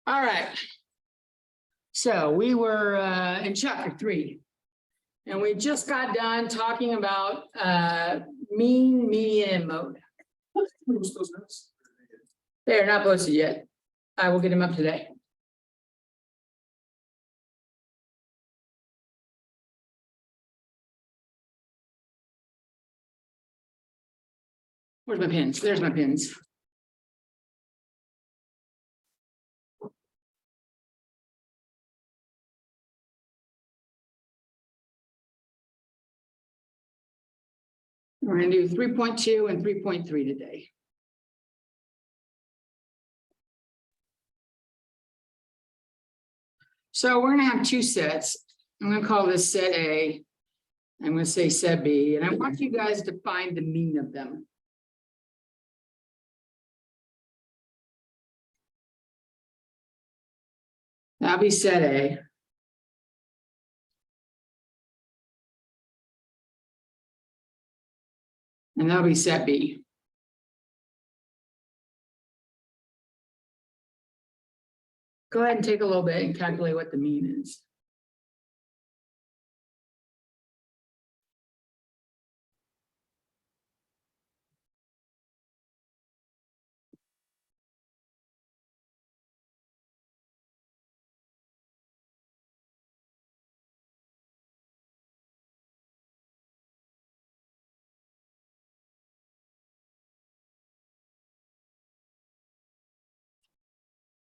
All right. So we were in chapter 3, and we just got done talking about mean, median, and mode. They're not posted yet. I will get them up today. Where's my pins? There's my pins. We're going to do 3.2 and 3.3 today. So we're going to have two sets. I'm going to call this set A. I'm going to say set B, and I want you guys to find the mean of them. That'll be set A. And that'll be set B. Go ahead and take a little bit and calculate what the mean is.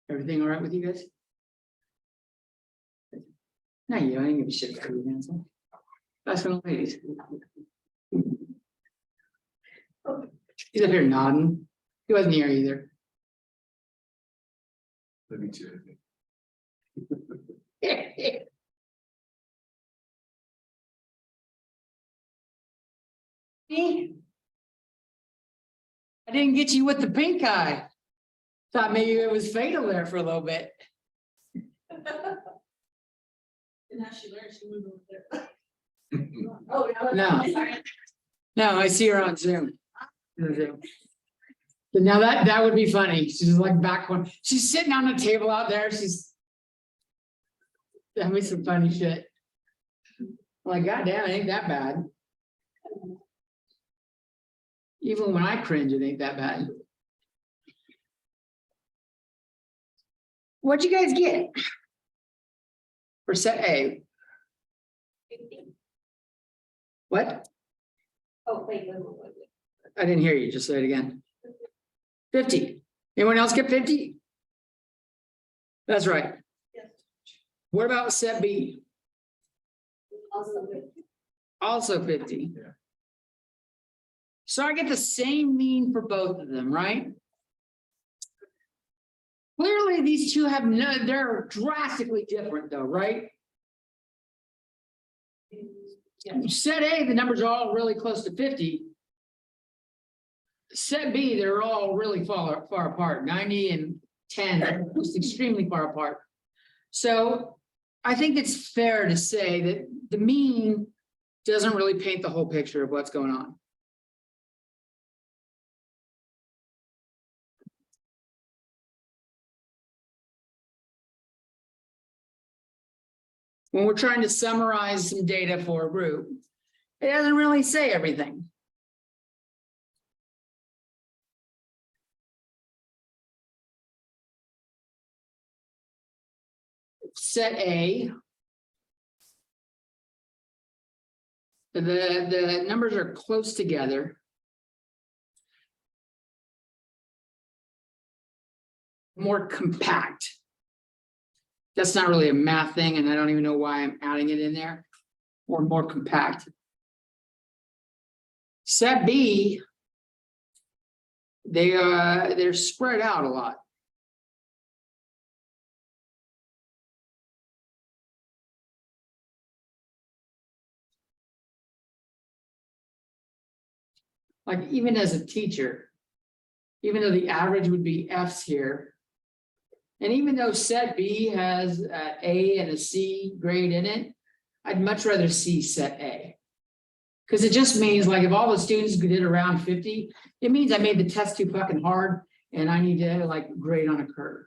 Everything all right with you guys? Not you, I didn't give a shit about you, Hansel. That's from the ladies. He's up here nodding. He wasn't here either. Me too, I think. Me? I didn't get you with the pink eye. Thought maybe it was fatal there for a little bit. And how she learned, she moved over there. Oh, No. No, I see her on Zoom. But now that would be funny. She's like back one. She's sitting on the table out there. She's having some funny shit. I'm like, goddamn, it ain't that bad. Even when I cringe, it ain't that bad. What'd you guys get for set A? 50. What? Oh, wait. I didn't hear you. Just say it again. 50. Anyone else get 50? That's right. Yes. What about set B? Also, Also 50. Yeah. So I get the same mean for both of them, right? Clearly, these two have no, they're drastically different though, right? Set A, the numbers are all really close to 50. Set B, they're all really far apart, 90 and 10, they're just extremely far apart. So I think it's fair to say that the mean doesn't really paint the whole picture of what's going on. When we're trying to summarize some data for a group, it doesn't really say everything. Set A, the numbers are close together. More compact. That's not really a math thing, and I don't even know why I'm adding it in there. Or more compact. Set B, they're spread out a lot. Like even as a teacher, even though the average would be F's here, and even though set B has an A and a C grade in it, I'd much rather see set A. Because it just means like if all the students did around 50, it means I made the test too fucking hard and I need to like grade on a curve.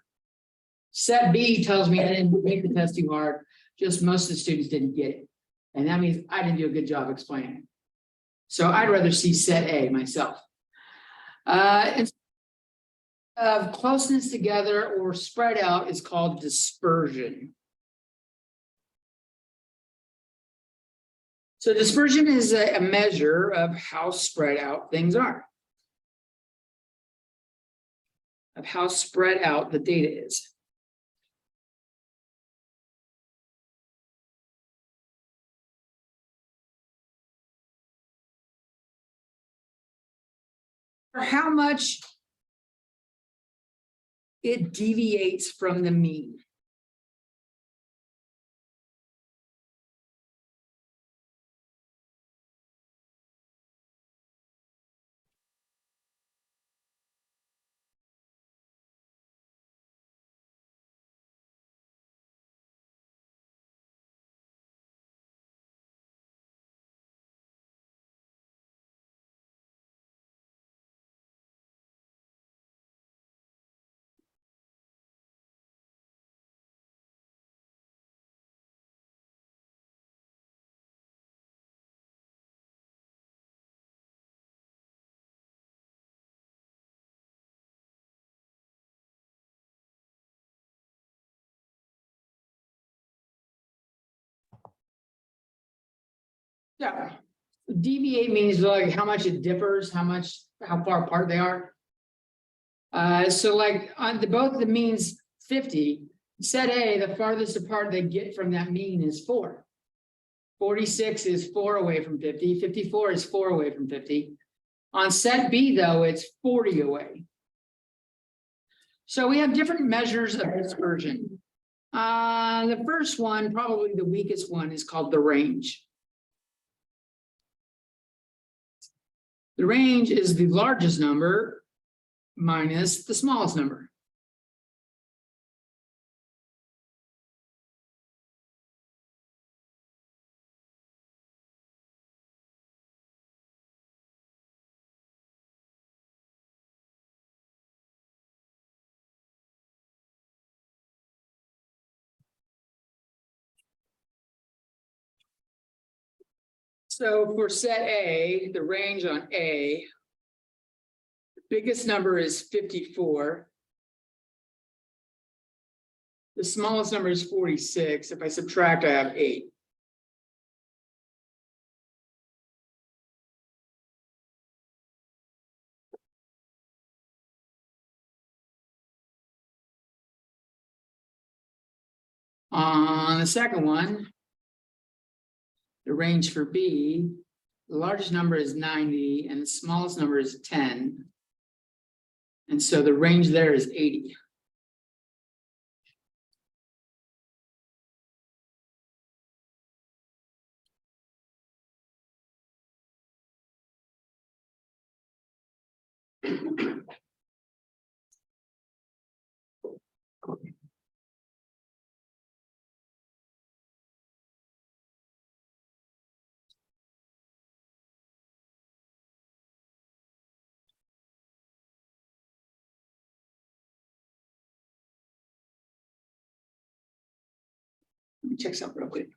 Set B tells me I didn't make the test too hard, just most of the students didn't get it. And that means I didn't do a good job explaining it. So I'd rather see set A myself. Instead of closeness together or spread out is called dispersion. So dispersion is a measure of how spread out things are. Of how spread out the data is. Or how much it deviates from the mean. Yeah, deviate means like how much it differs, how far apart they are. So like on both the means 50, set A, the farthest apart they get from that mean is 4. 46 is 4 away from 50, 54 is 4 away from 50. On set B though, it's 40 away. So we have different measures of dispersion. The first one, probably the weakest one, is called the range. The range is the largest number minus the smallest number. So for set A, the range on A, the biggest number is 54. The smallest number is 46. If I subtract, I have 8. On the second one, the range for B, the largest number is 90 and the smallest number is 10. And so the range there is 80. Let me check something real quick.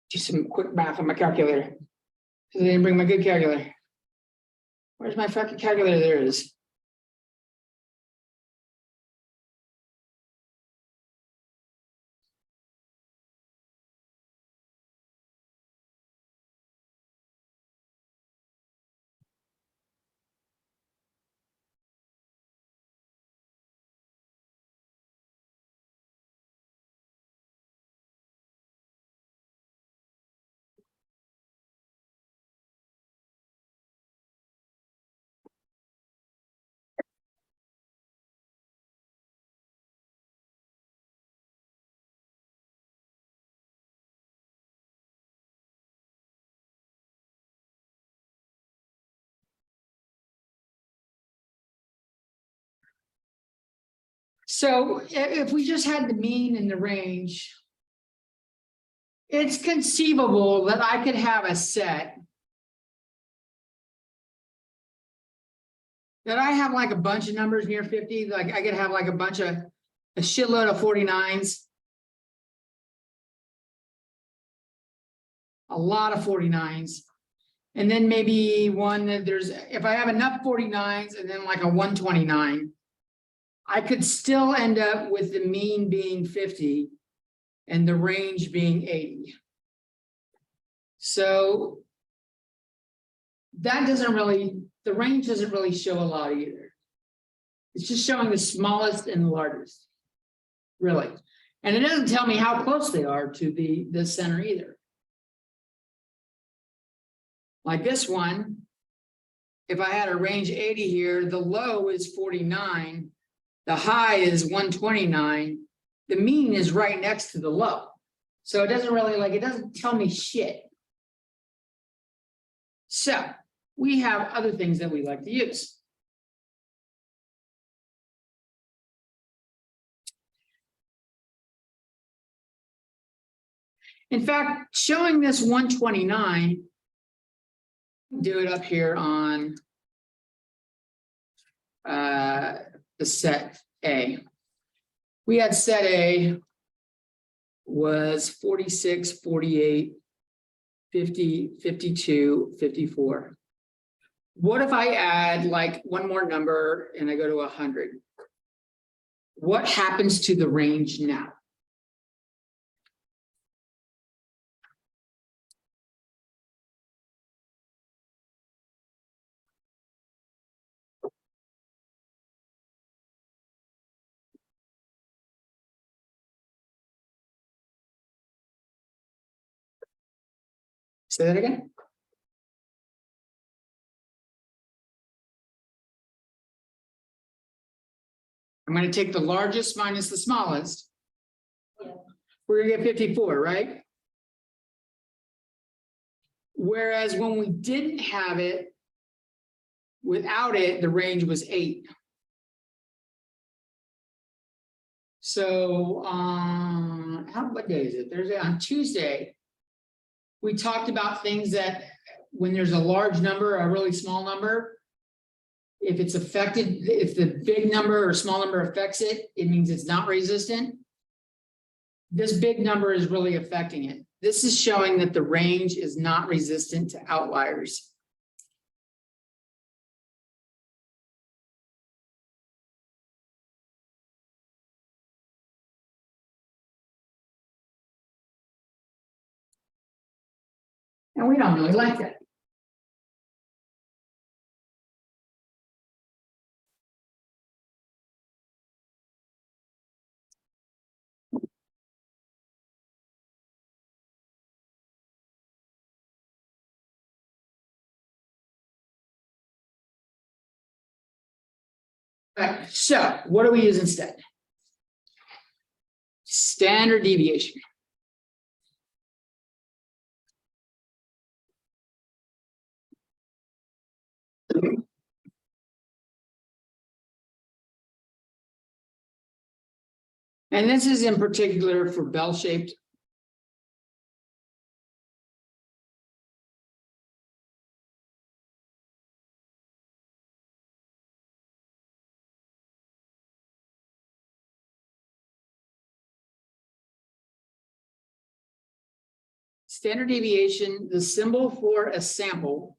Do some quick math on my calculator. Because I didn't bring my good calculator. Where's my fucking calculator? There it is. So if we just had the mean and the range, it's conceivable that I could have a set that I have like a bunch of numbers near 50, like I could have like a bunch of a shitload of 49s. A lot of 49s. And then maybe one that if I have enough 49s and then like a 129, I could still end up with the mean being 50 and the range being 80. So that doesn't really, the range doesn't really show a lot either. It's just showing the smallest and the largest, really. And it doesn't tell me how close they are to the center either. Like this one, if I had a range 80 here, the low is 49, the high is 129, the mean is right next to the low. So it doesn't really it doesn't tell me shit. So we have other things that we like to use. In fact, showing this 129, do it up here on the set A. We had set A was 46, 48, 50, 52, 54. What if I add like one more number and I go to 100? What happens to the range now? Say that again. I'm going to take the largest minus the smallest. Yeah. We're going to get 54, right? Whereas when we didn't have it, without it, the range was 8. So what day is it? Thursday. On Tuesday, we talked about things that when there's a large number, a really small number, if it's affected, if the big number or small number affects it, it means it's not resistant. This big number is really affecting it. This is showing that the range is not resistant to outliers. And we don't really like that. All right, so what do we use instead? Standard deviation. And this is in particular for bell-shaped. Standard deviation, the symbol for a sample,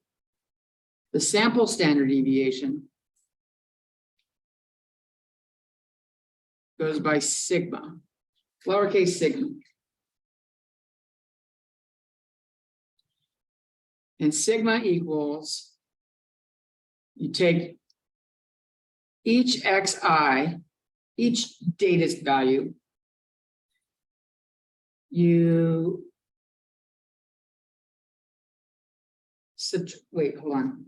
the sample standard deviation goes by sigma, lowercase sigma. And sigma equals, you take each xi, each data value, you wait, hold on.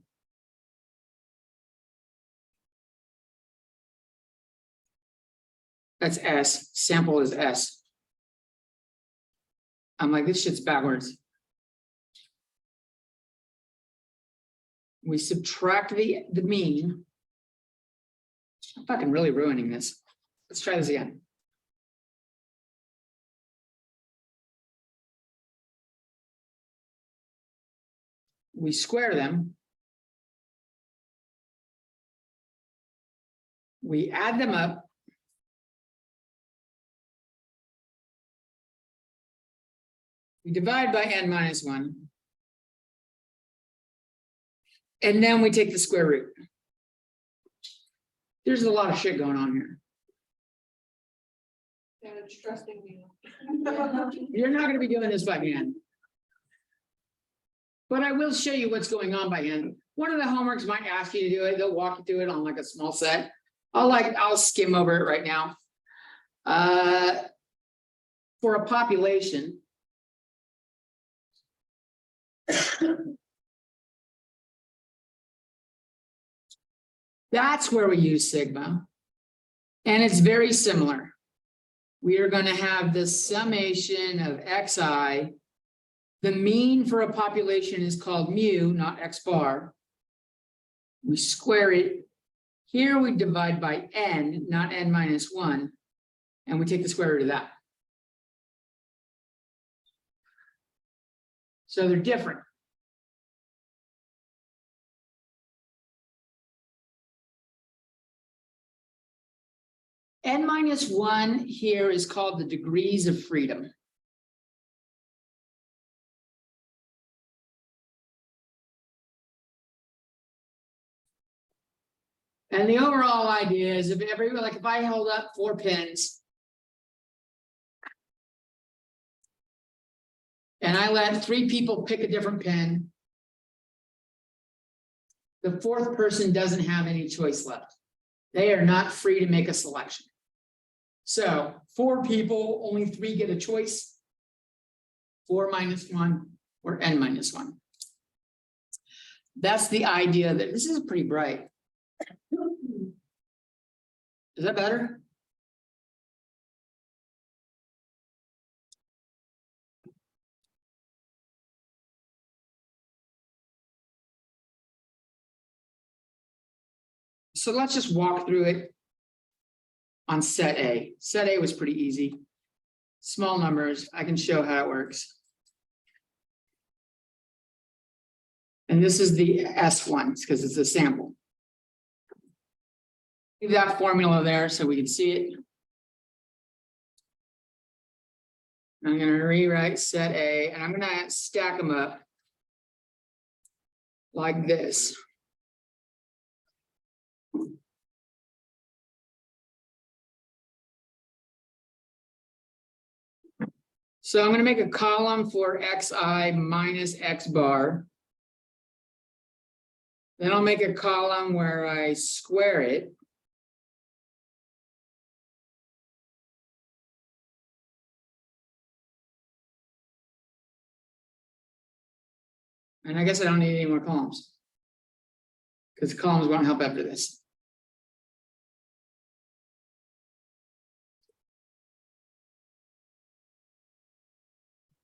That's S, sample is S. I'm like, this shit's backwards. We subtract the mean. I'm fucking really ruining this. Let's try this again. We square them. We add them up. We divide by n minus 1. And then we take the square root. There's a lot of shit going on here. Yeah, it's trusting me. You're not going to be doing this by hand. But I will show you what's going on by hand. One of the homeworks might ask you to do it. They'll walk you through it on like a small set. I'll skim over it right now. For a population, that's where we use sigma. And it's very similar. We are going to have the summation of xi. The mean for a population is called mu, not x bar. We square it. Here we divide by n, not n minus 1. And we take the square root of that. So they're different. N minus 1 here is called the degrees of freedom. And the overall idea is if I held up 4 pins and I let 3 people pick a different pin, the 4th person doesn't have any choice left. They are not free to make a selection. So 4 people, only 3 get a choice. 4 minus 1 or n minus 1. That's the idea that this is pretty bright. Is that better? So let's just walk through it on set A. Set A was pretty easy. Small numbers, I can show how it works. And this is the S ones because it's a sample. Leave that formula there so we can see it. I'm going to rewrite set A and I'm going to stack them up like this. So I'm going to make a column for xi minus x bar. Then I'll make a column where I square it. And I guess I don't need any more columns because columns won't help after this.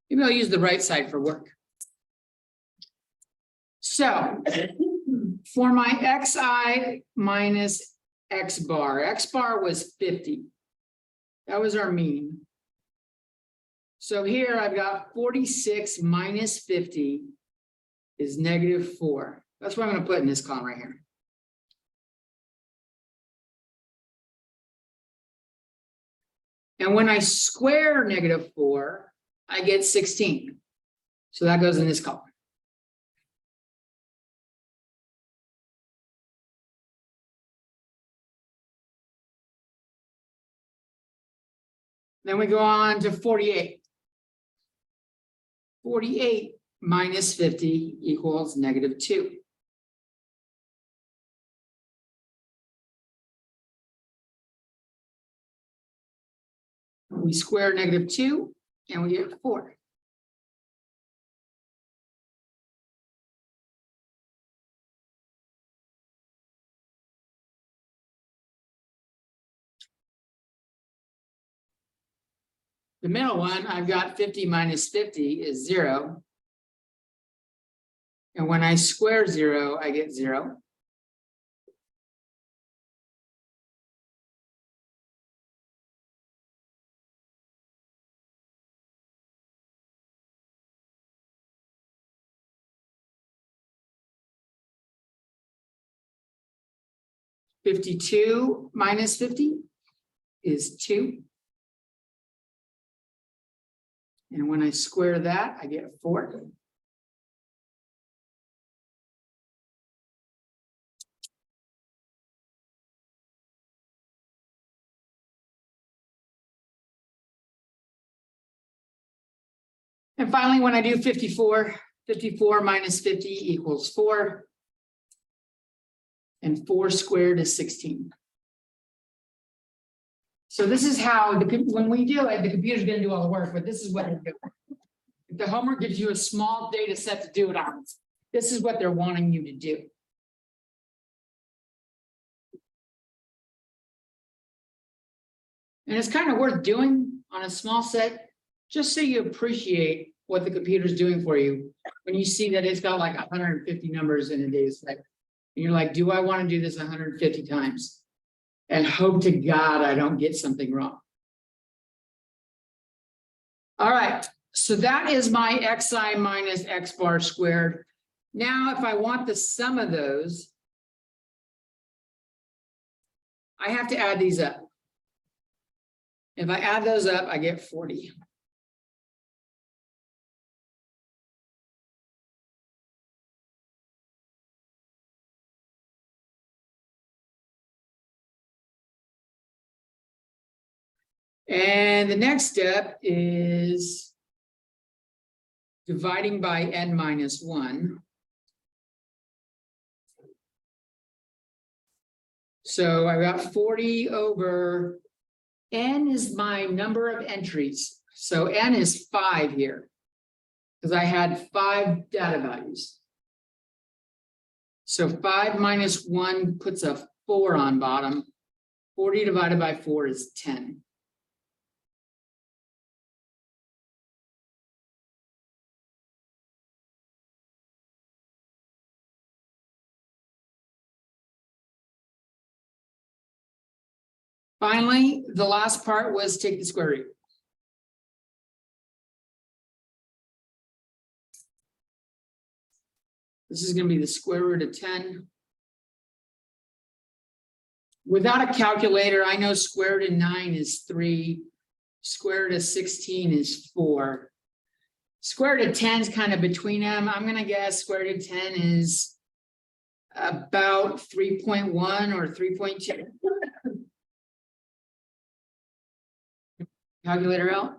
Maybe I'll use the right side for work. So for my xi minus x bar was 50. That was our mean. So here I've got 46 minus 50 is -4. That's what I'm going to put in this column right here. And when I square -4, I get 16. So that goes in this column. Then we go on to 48. 48 minus 50 equals -2. We square -2 and we get 4. The middle one, I've got 50 minus 50 is 0. And when I square 0, I get 0. (52 minus 50 is 2. And when I square that, I get 4. And finally, when I do 54, 54 minus 50 equals 4. And 4 squared is 16. So this is how, when we do it, the computer's gonna do all the work, but this is what they're doing. If the homework gives you a small data set to do it on, this is what they're wanting you to do. And it's kind of worth doing on a small set, just so you appreciate what the computer's doing for you. When you see that it's got like 150 numbers in a data set, and you're like, do I want to do this 150 times? And hope to God I don't get something wrong. All right, so that is my xi minus x bar squared. Now, if I want the sum of those, I have to add these up. If I add those up, I get 40. And the next step is dividing by n minus 1. So I got 40 over n is my number of entries. So n is 5 here, because I had 5 data values. So 5 minus 1 puts a 4 on bottom. 40 divided by 4 is 10. Finally, the last part was take the square root. This is going to be the square root of 10. Without a calculator, I know square root of 9 is 3. Square root of 16 is 4. Square root of 10 is kind of between them. I'm going to guess square root of 10 is about 3.1 or 3.2. Calculator out.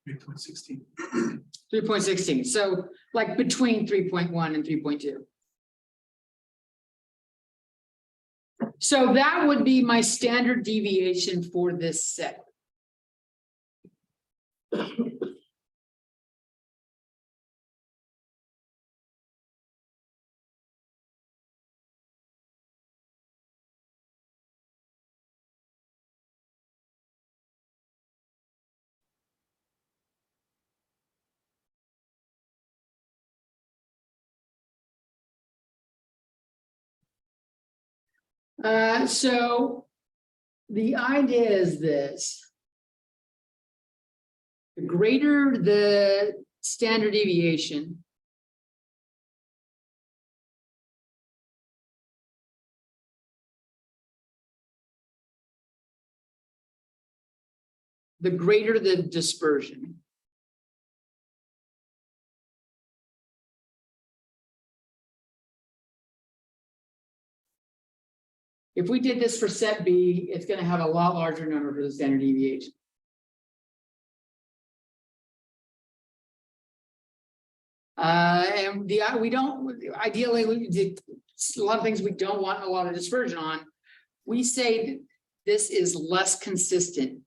Three point 16. 3.16. So like between 3.1 and 3.2. So that would be my standard deviation for this set. So the idea is this. The greater the standard deviation, the greater the dispersion. If we did this for set B, it's going to have a lot larger number for the standard deviation. And we don't, ideally, a lot of things we don't want a lot of dispersion on. We say this is less consistent.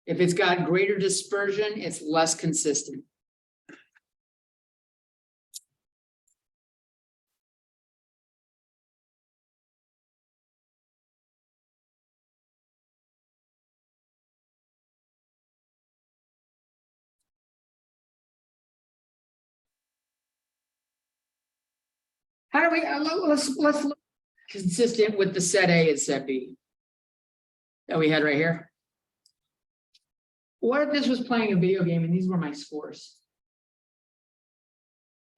If it's got greater dispersion, it's less consistent. How do we, let's look consistent with the set A and set B that we had right here. What if this was playing a video game and these were my scores?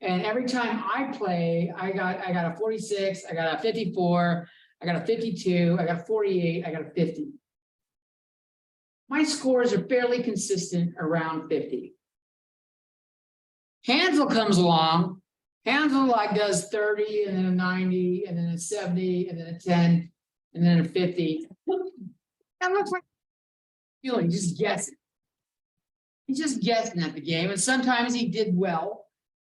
And every time I play, I got a 46, I got a 54, I got a 52, I got a 48, I got a 50. My scores are fairly consistent around 50. Hansel comes along. Hansel like does 30 and then a 90 and then a 70 and then a 10 and then a 50. That looks like he's just guessing. He's just guessing at the game, and sometimes he did well,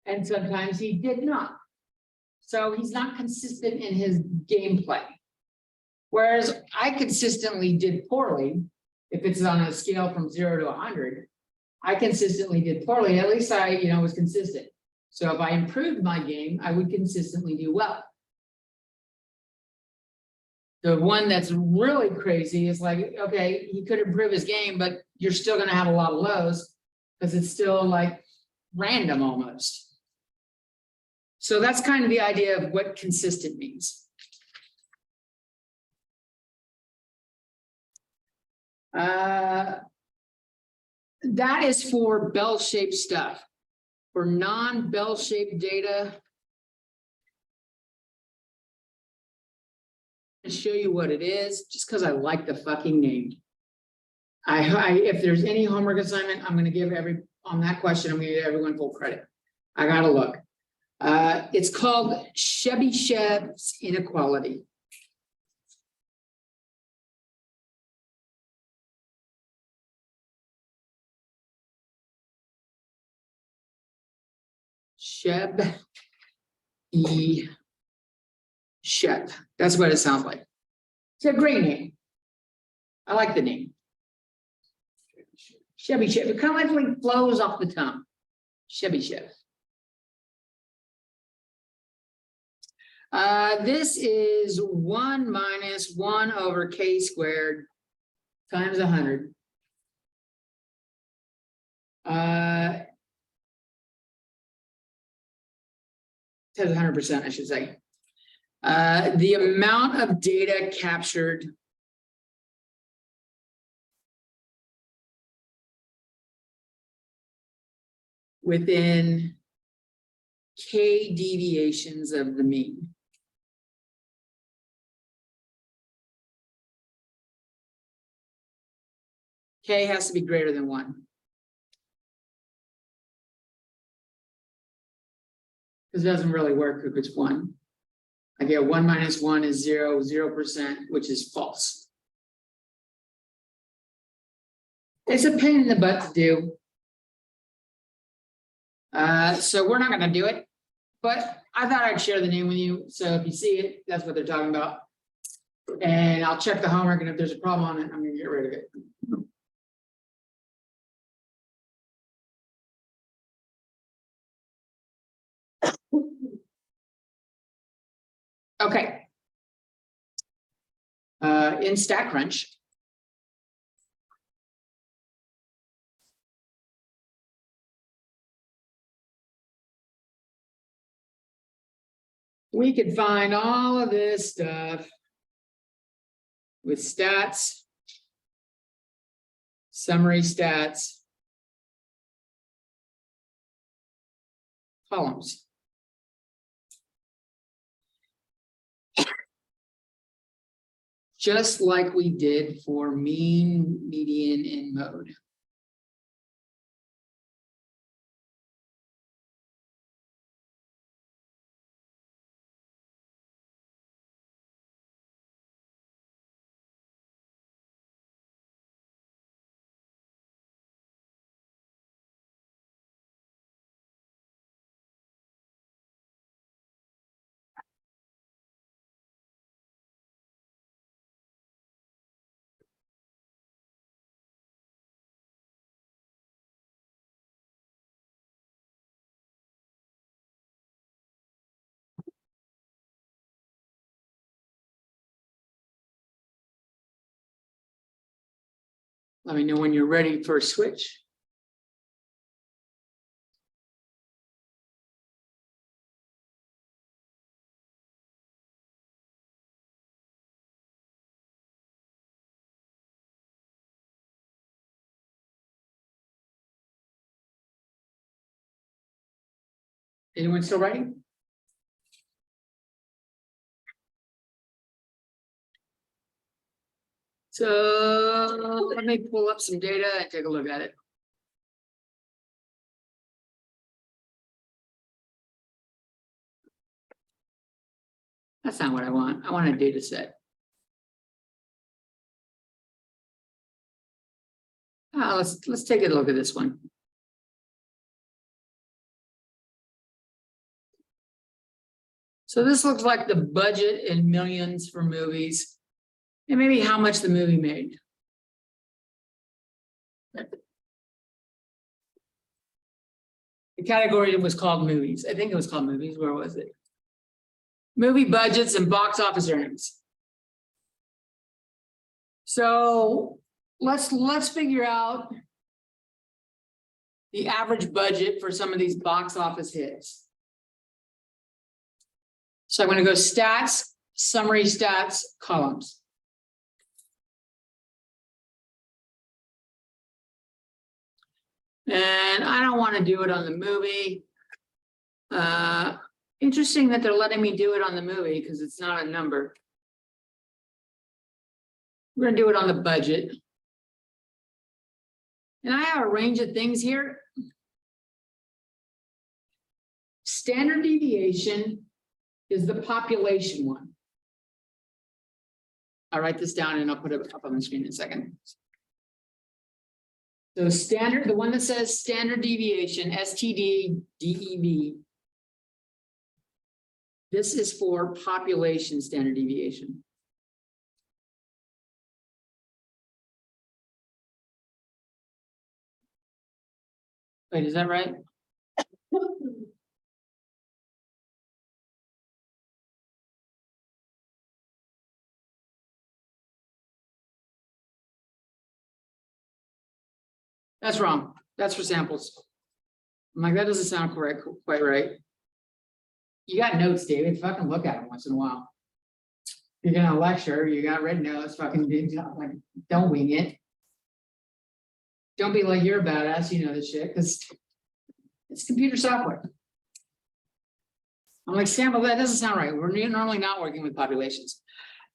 and sometimes he did not. So he's not consistent in his gameplay. Whereas I consistently did poorly. If it's on a scale from 0 to 100, I consistently did poorly. At least I, was consistent. So if I improved my game, I would consistently do well. The one that's really crazy is like, okay, he could improve his game, but you're still going to have a lot of lows because it's still like random almost. So that's kind of the idea of what consistent means. That is for bell-shaped stuff. For non-bell-shaped data, I'll show you what it is, just because I like the fucking name. If there's any homework assignment, I'm going to give on that question, I'm going to give everyone full credit. I got to look. It's called Chebyshev's inequality. Chebyshev's. That's what it sounds like. It's a great name. I like the name. Chebyshev. It kind of like flows off the tongue. Chebyshev. This is 1 minus 1 over k squared times 100. Times 100%, I should say. The amount of data captured within k deviations of the mean. K has to be greater than 1. Because it doesn't really work if it's 1. I get 1 minus 1 is 0, 0%, which is false. It's a pain in the butt to do. So we're not going to do it, but I thought I'd share the name with you. So if you see it, that's what they're talking about. And I'll check the homework, and if there's a problem on it, I'm going to get rid of it. Okay. In StatCrunch, we could find all of this stuff with stats, summary stats, columns. Just like we did for mean, median, and mode. Let me know when you're ready for a switch. Anyone still writing? So let me pull up some data and take a look at it. That's not what I want. I want a data set. Let's take a look at this one. So this looks like the budget in millions for movies, and maybe how much the movie made. The category was called movies. I think it was called movies. Where was it? Movie budgets and box office earnings. So let's figure out the average budget for some of these box office hits. So I'm going to go stats, summary stats, columns. And I don't want to do it on the movie. Interesting that they're letting me do it on the movie because it's not a number. We're going to do it on the budget. And I have a range of things here. Standard deviation is the population one. I'll write this down and I'll put it up on the screen in a second. So standard, the one that says standard deviation, STD-DEV. This is for population standard deviation. Wait, is that right? That's wrong. That's for samples. I'm like, that doesn't sound correct, quite right. You got notes, David. Fucking look at them once in a while. You're gonna lecture, you got red notes, fucking like, don't wing it. Don't be like you're a badass, you know this shit, because it's computer software. I'm like, sample, that doesn't sound right. We're normally not working with populations.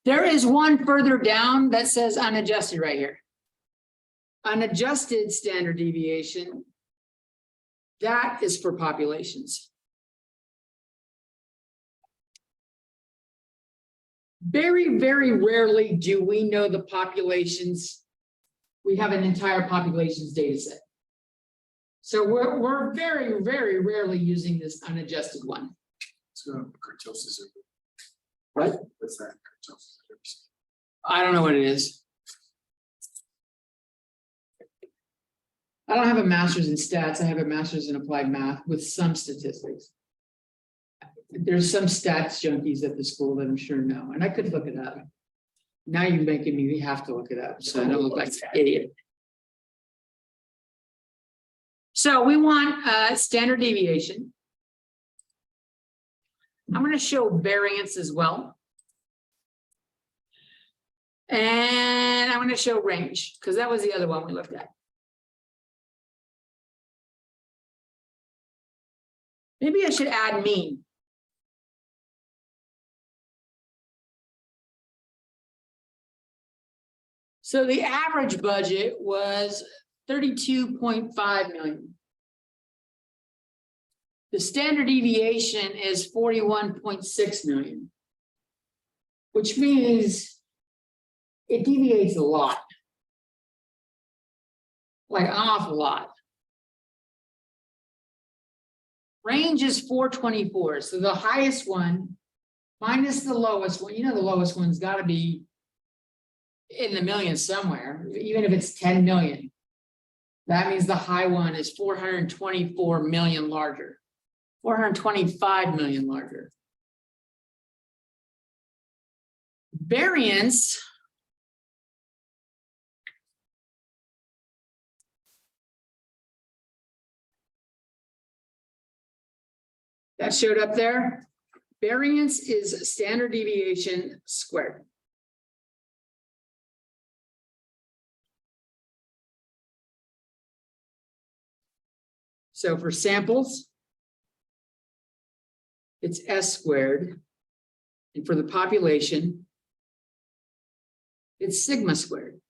There is one further down that says unadjusted right here. Unadjusted standard deviation, that is for populations. Very, very rarely do we know the populations. We have an entire populations data set. So we're very, very rarely using this unadjusted one. So kurtosis. What? What's that? Kurtosis. I don't know what it is. I don't have a master's in stats. I have a master's in applied math with some statistics. There's some stats junkies at the school that I'm sure know, and I could look it up. Now you're making me have to look it up, so I don't look like an idiot. So we want standard deviation. I'm going to show variance as well. And I'm going to show range, because that was the other one we looked at. Maybe I should add mean. So the average budget was 32.5 million. The standard deviation is 41.6 million, which means it deviates a lot, like an awful lot. Range is 424, so the highest one minus the lowest one. You know the lowest one's got to be in the millions somewhere, even if it's 10 million. That means the high one is 424 million larger, 425 million larger. Variance that showed up there. Variance is standard deviation squared. So for samples, it's S squared. And for the population, it's sigma squared.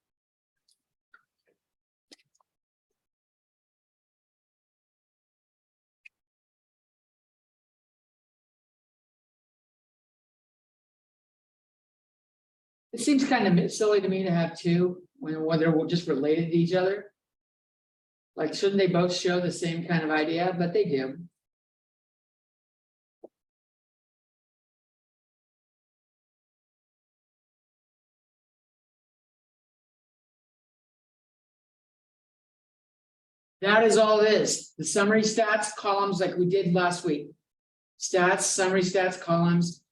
It seems kind of silly to me to have two when they're just related to each other. Like, shouldn't they both show the same kind of idea? But they do. That is all it is. The summary stats columns like we did last week. Stats, summary stats columns.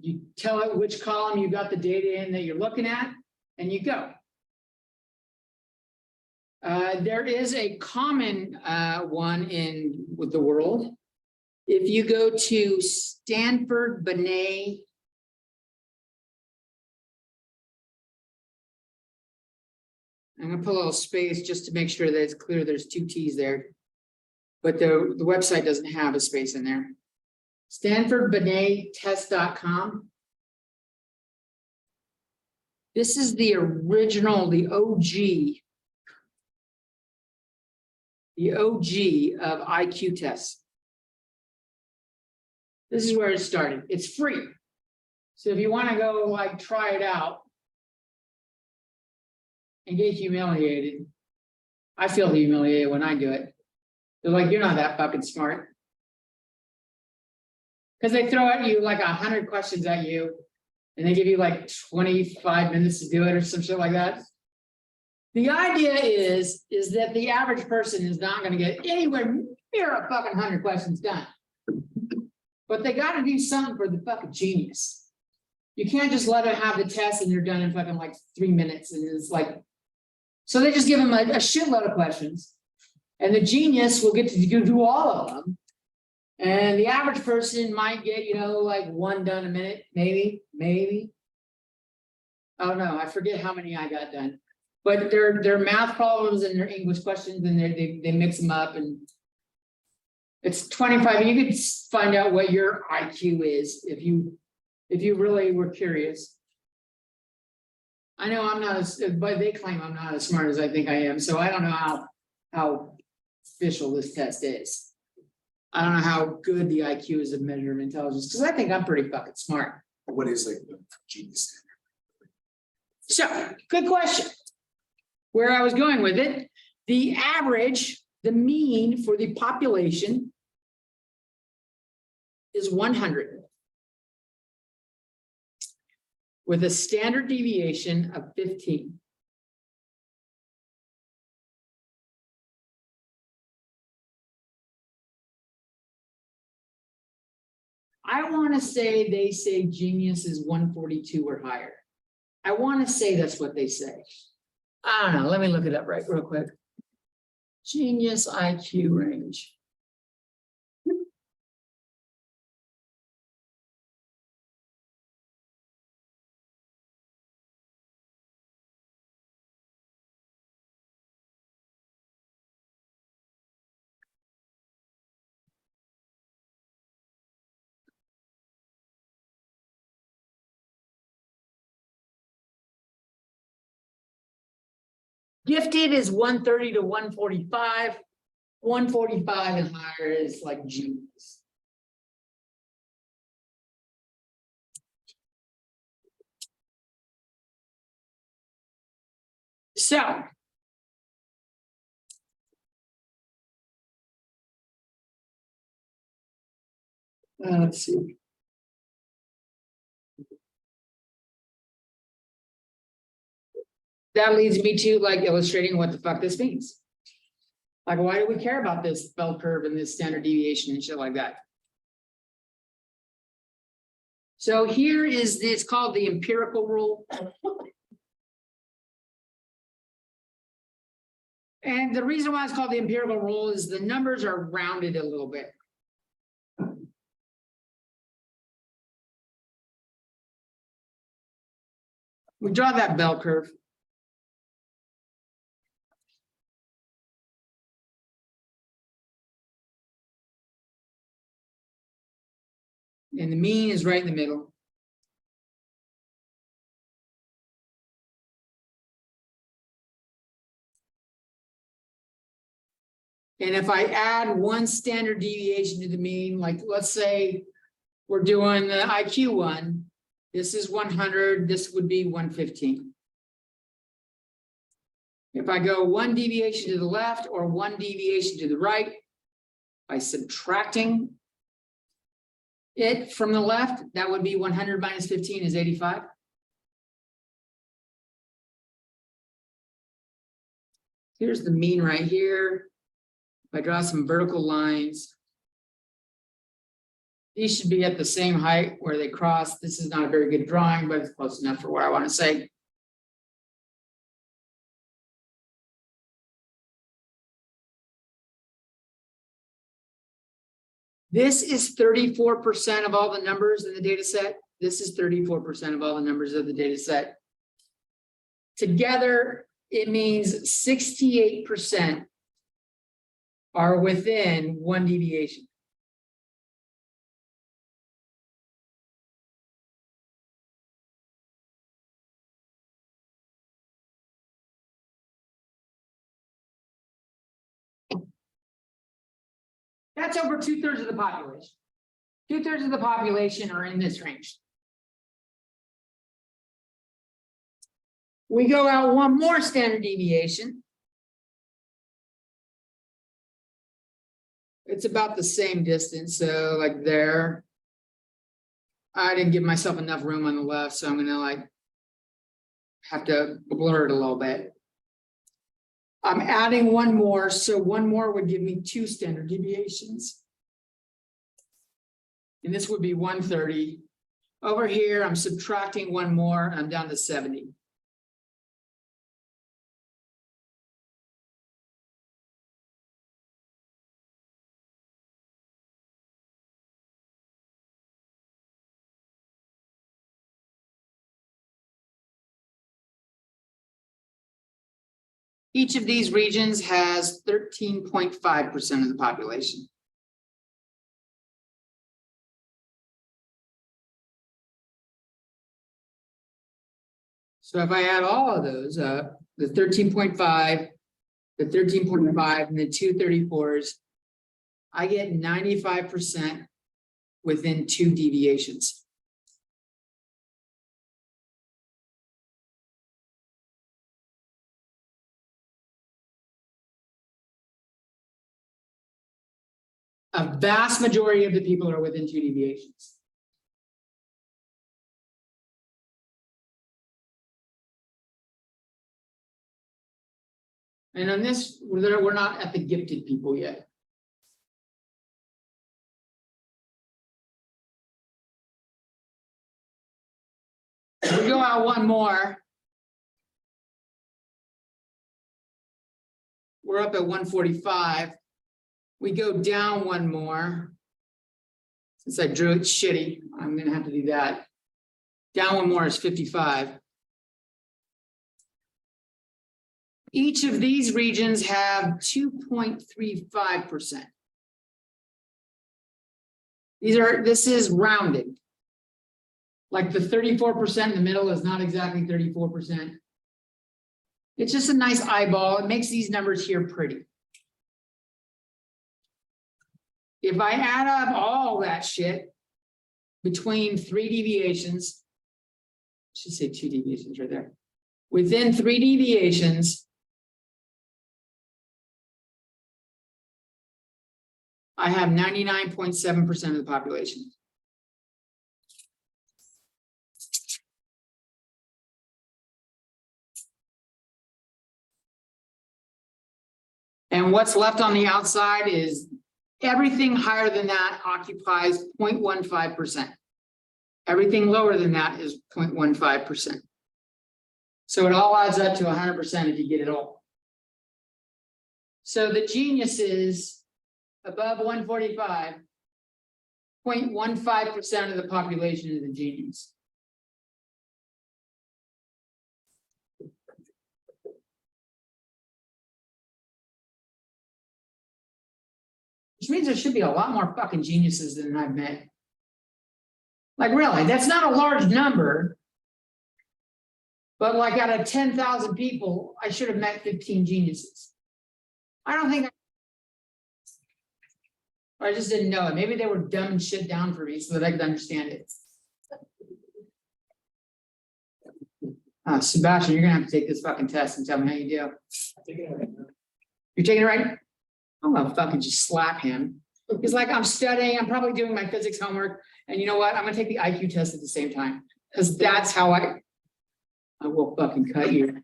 You tell it which column you got the data in that you're looking at, and you go. There is a common one with the world. If you go to Stanford Binet, I'm gonna put a little space just to make sure that it's clear there's two T's there. But the website doesn't have a space in there. StanfordBinetTest.com. This is the original, the OG of IQ tests. This is where it started. It's free. So if you want to go like try it out and get humiliated, I feel humiliated when I do it. They're like, you're not that fucking smart. Because they throw at you like 100 questions at you, and they give you like 25 minutes to do it or some shit like that. The idea is that the average person is not going to get anywhere near a fucking 100 questions done. But they got to do something for the fucking genius. You can't just let them have the test and they're done in fucking like 3 minutes. And it's like, so they just give them a shitload of questions. And the genius will get to do all of them. And the average person might get, like one done a minute, maybe. I don't know. I forget how many I got done. But they're math problems and they're English questions, and they mix them up, and it's 25. You could find out what your IQ is if you really were curious. I know I'm not but they claim I'm not as smart as I think I am. So I don't know how official this test is. I don't know how good the IQ is of measure of intelligence, because I think I'm pretty fucking smart. What is like the genius So, good question. Where I was going with it, the average, the mean for the population is 100, with a standard deviation of 15. I want to say they say genius is 142 or higher. I want to say that's what they say. I don't know. Let me look it up real quick. Genius IQ range. Gifted is 130 to 145. 145 and higher is like genius. So, let's see. That leads me to like illustrating what the fuck this means. Like, why do we care about this bell curve and this standard deviation and shit like that? So here is, it's called the empirical rule. And the reason why it's called the empirical rule is the numbers are rounded a little bit. We draw that bell curve. And the mean is right in the middle. And if I add one standard deviation to the mean, like let's say we're doing the IQ one, this is 100, this would be 115. If I go one deviation to the left or one deviation to the right, by subtracting it from the left, that would be 100 minus 15 is 85. Here's the mean right here. If I draw some vertical lines, these should be at the same height where they cross. This is not a very good drawing, but it's close enough for what I want to say. This is 34% of all the numbers in the data set. This is 34% of all the numbers of the data set. Together, it means 68% are within one deviation. That's over 2/3 of the population. 2/3 of the population are in this range. We go out one more standard deviation. It's about the same distance, so like there. I didn't give myself enough room on the left, so I'm gonna like have to blur it a little bit. I'm adding one more, so one more would give me 2 standard deviations. And this would be 130. Over here, I'm subtracting one more, I'm down to 70. Each of these regions has 13.5% of the population. So if I add all of those up, the 13.5, the 13.5, and the 234s, I get 95% within 2 deviations. A vast majority of the people are within 2 deviations. And on this, we're not at the gifted people yet. We go out one more. We're up at 145. We go down one more. Since I drew it shitty, I'm gonna have to do that. Down one more is 55. Each of these regions have 2.35%. This is rounded. Like the 34% in the middle is not exactly 34%. It's just a nice eyeball. It makes these numbers here pretty. If I add up all that shit between 3 deviations, I should say 2 deviations right there. Within 3 deviations, I have 99.7% of the population. And what's left on the outside is everything higher than that occupies 0.15%. Everything lower than that is 0.15%. So it all adds up to 100% if you get it all. So the geniuses above 145, 0.15% of the population is a genius. Which means there should be a lot more fucking geniuses than I've met. Like really, that's not a large number. But like out of 10,000 people, I should have met 15 geniuses. I don't think. I just didn't know it. Maybe they were dumbing shit down for me so that I could understand it. Sebastian, you're gonna have to take this fucking test and tell me how you do. You're taking it right? I'm gonna fucking just slap him. He's like, I'm studying, I'm probably doing my physics homework, and you know what? I'm gonna take the IQ test at the same time. Because that's how I will fucking cut you.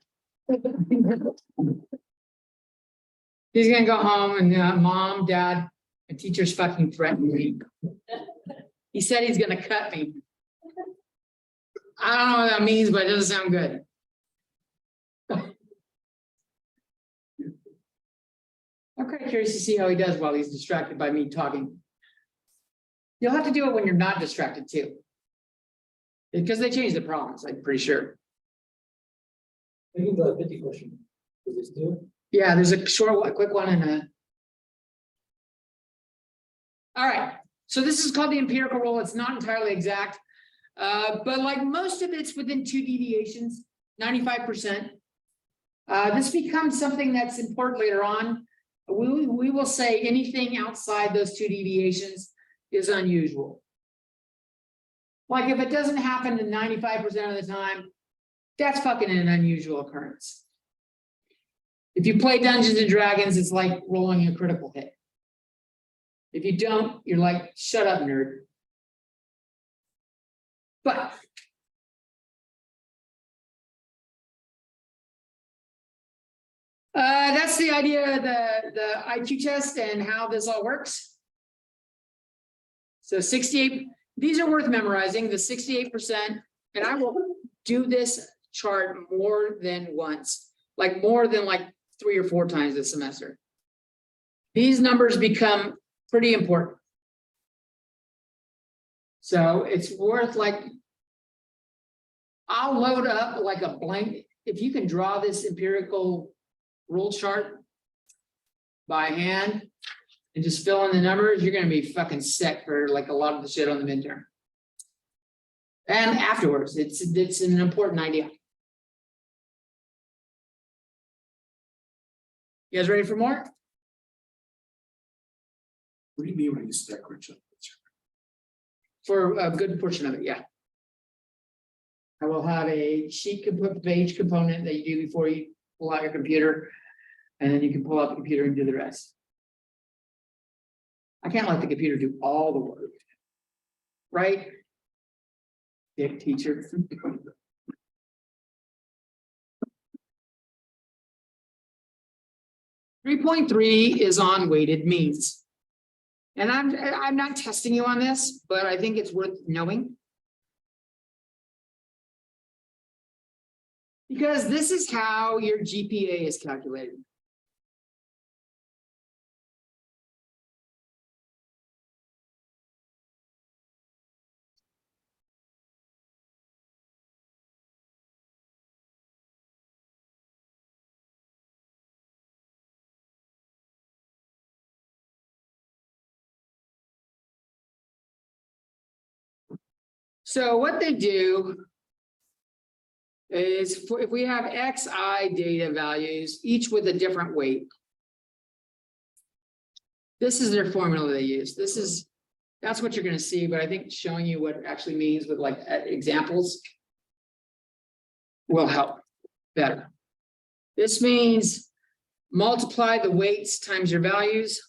He's gonna go home and mom, dad, and teacher's fucking threatening me. He said he's gonna cut me. I don't know what that means, but it doesn't sound good. I'm kind of curious to see how he does while he's distracted by me talking. You'll have to do it when you're not distracted too. Because they changed the problems, I'm pretty sure. I think the 50 question. Is this two? Yeah, there's a short one, quick one, and a. All right, so this is called the empirical rule. It's not entirely exact, but like most of it's within 2 deviations, 95%. This becomes something that's important later on. We will say anything outside those 2 deviations is unusual. Like if it doesn't happen to 95% of the time, that's fucking an unusual occurrence. If you play Dungeons and Dragons, it's like rolling a critical hit. If you don't, you're like, shut up, nerd. But that's the idea of the IQ test and how this all works. So 68, these are worth memorizing, the 68%, and I will do this chart more than once, like more than like 3 or 4 times this semester. These numbers become pretty important. So it's worth like, I'll load up like a blank. If you can draw this empirical rule chart by hand and just fill in the numbers, you're going to be fucking set for like a lot of the shit on the midterm. And afterwards, it's an important idea. You guys ready for more? What do you mean when you stack rich? For a good portion of it, yeah. I will have a sheet page component that you do before you pull out your computer, and then you can pull out the computer and do the rest. I can't let the computer do all the work, right? Dick teacher. 3.3 is on weighted means. And I'm not testing you on this, but I think it's worth knowing. Because this is how your GPA is calculated. So what they do is if we have XI data values, each with a different weight. This is their formula they use. That's what you're going to see, but I think showing you what it actually means with like examples will help better. This means multiply the weights times your values.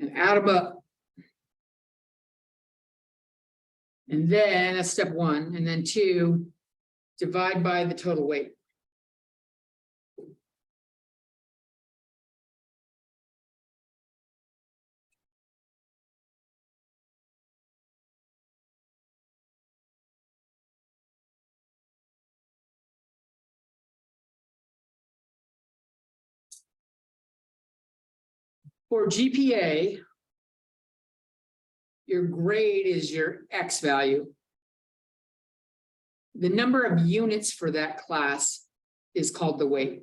And add them up. And then that's step 1. And then 2, divide by the total weight. For GPA, your grade is your X value. The number of units for that class is called the weight.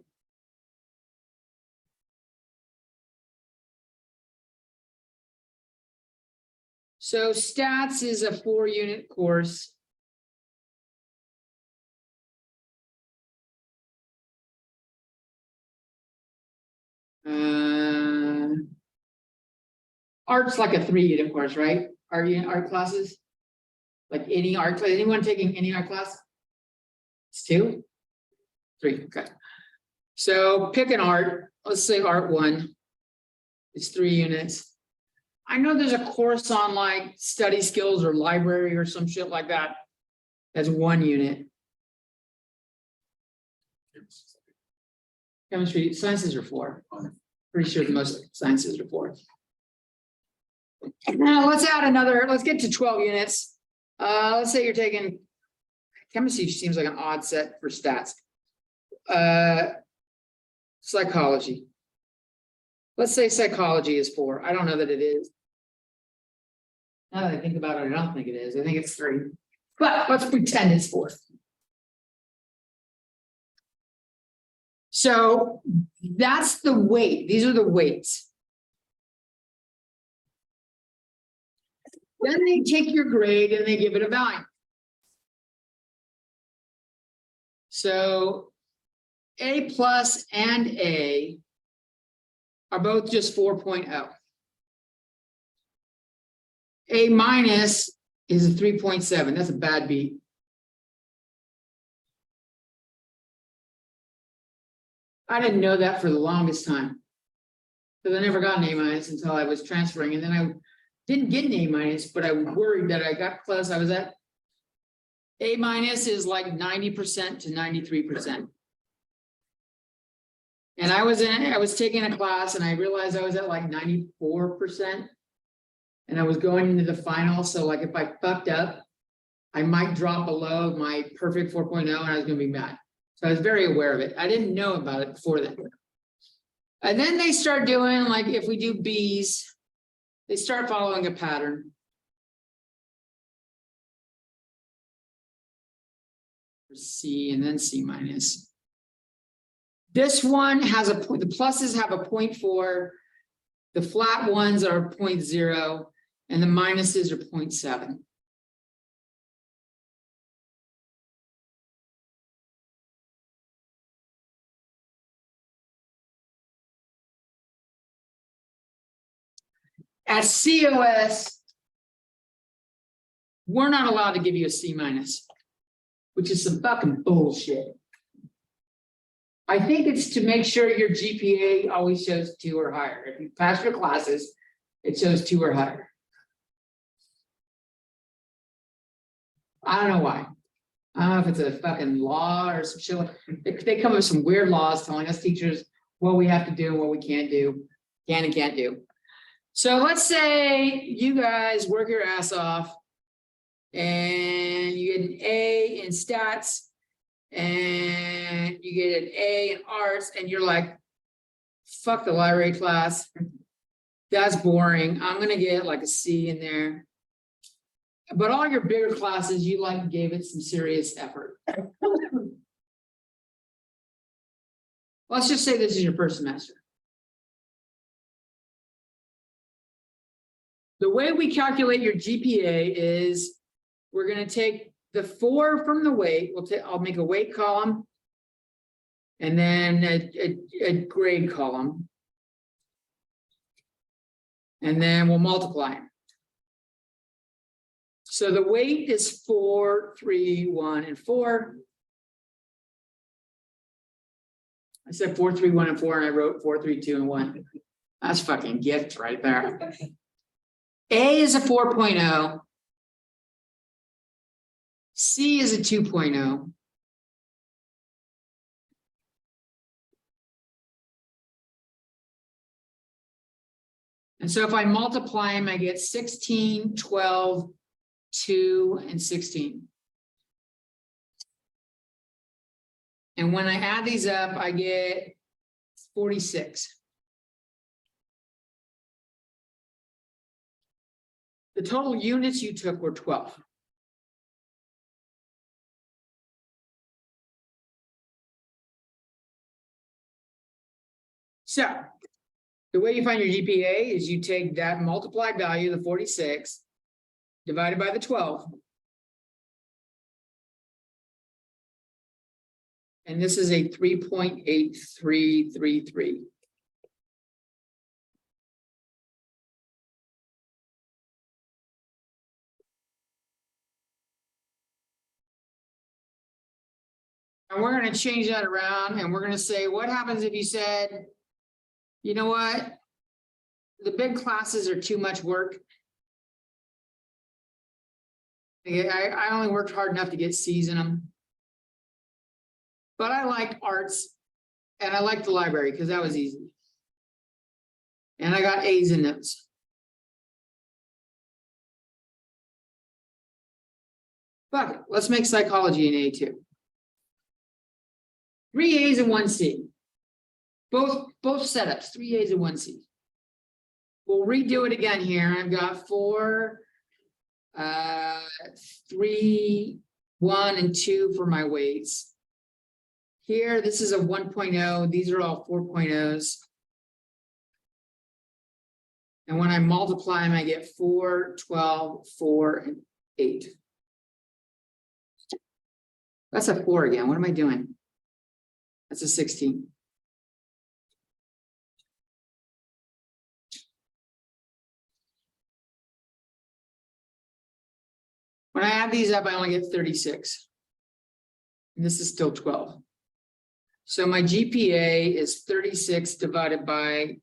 So stats is a 4-unit course. Art's like a 3-unit course, right? Art classes? Like any art, anyone taking any art class? It's 2? 3, okay. So pick an art, let's say art 1. It's 3 units. I know there's a course on like study skills or library or some shit like that. That's 1 unit. Chemistry, sciences are 4. Pretty sure most sciences are 4. Now let's add another, let's get to 12 units. Let's say you're taking, chemistry seems like an odd set for stats. Psychology. Let's say psychology is 4. I don't know that it is. Now that I think about it, I don't think it is. I think it's 3. But let's pretend it's 4. So that's the weight. These are the weights. Then they take your grade and they give it a value. So A plus and A are both just 4.0. A minus is a 3.7. That's a bad beat. I didn't know that for the longest time, because I never got an A minus until I was transferring, and then I didn't get an A minus, but I was worried that I got close. I was at A minus is like 90% to 93%. And I was taking a class and I realized I was at like 94%. And I was going into the final. So like if I fucked up, I might drop below my perfect 4.0 and I was going to be mad. So I was very aware of it. I didn't know about it before that. And then they start doing, like, if we do Bs, they start following a pattern. C and then C minus. This one has a point, the pluses have a 0.4, the flat ones are 0.0, and the minuses are 0.7. At COS, we're not allowed to give you a C minus, which is some fucking bullshit. I think it's to make sure your GPA always shows 2 or higher. If you pass your classes, it shows 2 or higher. I don't know why. I don't know if it's a fucking law or some shit. They come up with some weird laws telling us teachers what we have to do and what we can't do, can and can't do. So let's say you guys work your ass off and you get an A in stats and you get an A in arts and you're like, fuck the library class. That's boring. I'm going to get like a C in there. But all your bigger classes, you like gave it some serious effort. Let's just say this is your first semester. The way we calculate your GPA is we're going to take the 4 from the weight. I'll make a weight column and then a grade column. And then we'll multiply them. So the weight is 4, 3, 1, and 4. I said 4, 3, 1, and 4, and I wrote 4, 3, 2, and 1. That's fucking gift right there. A is a 4.0. C is a 2.0. And so if I multiply them, I get 16, 12, 2, and 16. And when I add these up, I get 46. The total units you took were 12. So the way you find your GPA is you take that multiplied value, the 46, divided by the 12. And this is a 3.8333. And we're going to change that around and we're going to say, what happens if you said, you know what? The big classes are too much work. I only worked hard enough to get C's in them. But I liked arts and I liked the library because that was easy. And I got A's in those. Fuck it, let's make psychology an A too. 3 A's and 1 C. Both setups, 3 A's and 1 C. We'll redo it again here. I've got 4, 3, 1, and 2 for my weights. Here, this is a 1.0. These are all 4.0s. And when I multiply them, I get 4, 12, 4, and 8. That's a 4 again. What am I doing? That's a 16. When I add these up, I only get 36. And this is still 12. So my GPA is 36 divided by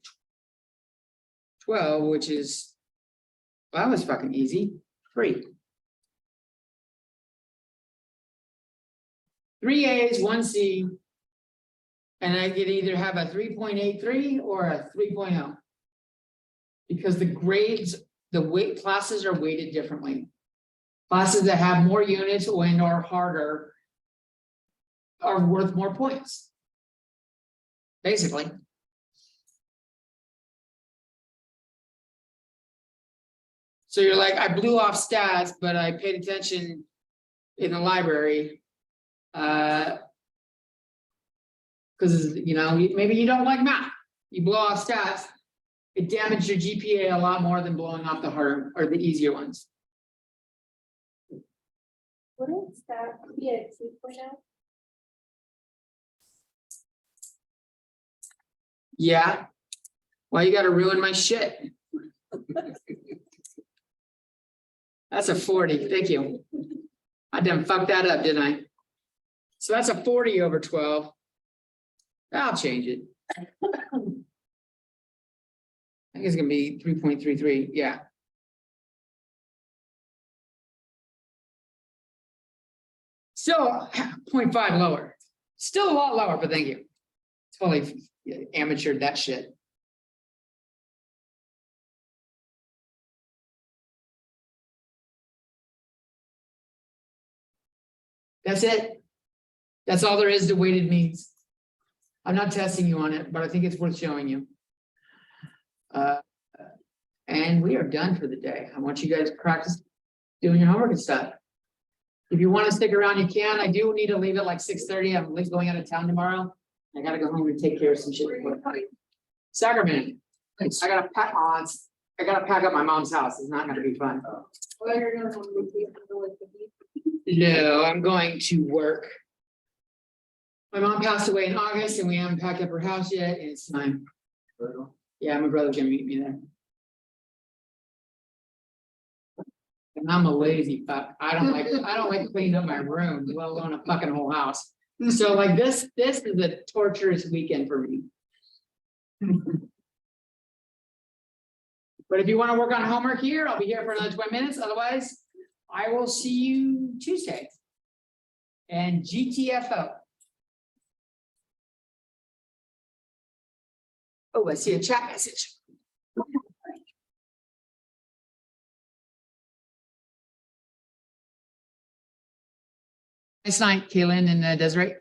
12, which is, well, that was fucking easy. 3. 3 A's, 1 C, and I could either have a 3.83 or a 3.0. Because the grades, the weight classes are weighted differently. Classes that have more units and are harder are worth more points. Basically. So you're like, I blew off stats, but I paid attention in the library. Because, you know, maybe you don't like math. You blow off stats. It damaged your GPA a lot more than blowing off the harder or the easier ones. Wouldn't that be a 2.0? Yeah. Well, you got to ruin my shit. That's a 40. Thank you. I done fucked that up, didn't I? So that's a 40 over 12. I'll change it. I think it's going to be 3.33. Yeah. Still 0.5 lower. Still a lot lower, but thank you. Totally amateured that shit. That's it. That's all there is to weighted means. I'm not testing you on it, but I think it's worth showing you. And we are done for the day. I want you guys to practice doing your homework and stuff. If you want to stick around, you can. I do need to leave at like 6:30. I'm going out of town tomorrow. I got to go home and take care of some shit. Sacramento. I got to pack on. I got to pack up my mom's house. It's not going to be fun. Well, you're gonna want to take the list of these. No, I'm going to work. My mom passed away in August and we haven't packed up her house yet, and it's time. Yeah, my brother's gonna meet me there. And I'm a lazy fuck. I don't like cleaning up my room, let alone a fucking whole house. So like this is a torturous weekend for me. But if you want to work on homework here, I'll be here for another 20 minutes. Otherwise, I will see you Tuesday. And GTFO. Oh, I see a chat message. Nice night, Kaylin and Desiree.